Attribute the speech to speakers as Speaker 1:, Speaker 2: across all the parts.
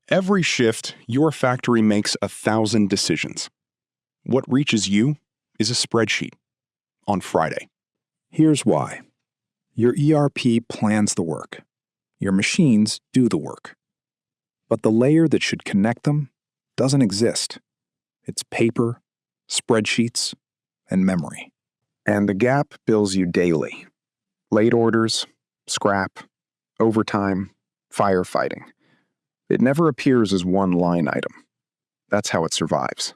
Speaker 1: Every shift, your factory makes 1,000 decisions. What reaches you is a spreadsheet on Friday.
Speaker 2: Here's why. Your ERP plans the work. Your machines do the work. But the layer that should connect them doesn't exist. It's paper, spreadsheets, and memory.
Speaker 3: And the gap bills you daily. Late orders, scrap, overtime, firefighting. It never appears as one line item. That's how it survives.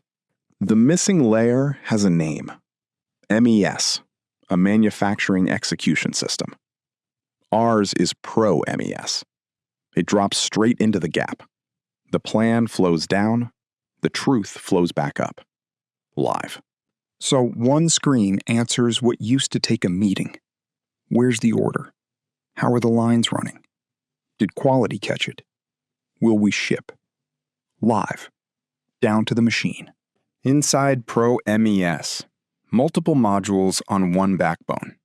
Speaker 1: The missing layer has a name. MES, a manufacturing execution system. Ours is ProMES. It drops straight into the gap. The plan flows down, the truth flows back up. Live.
Speaker 2: So one screen answers what used to take a meeting. Where's the order? How are the lines running? Did quality catch it? Will we ship? Live. Down to the machine.
Speaker 1: Inside ProMES, multiple modules on one backbone.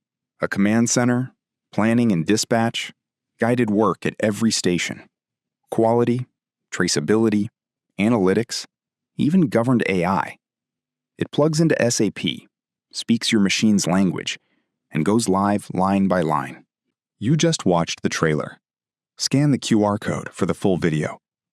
Speaker 1: A command center, planning and dispatch, guided work at every station. Quality, traceability, analytics, even governed AI. It plugs into SAP, speaks your machine's language, and goes live line by line. You just watched the trailer. Scan the QR code for the full video.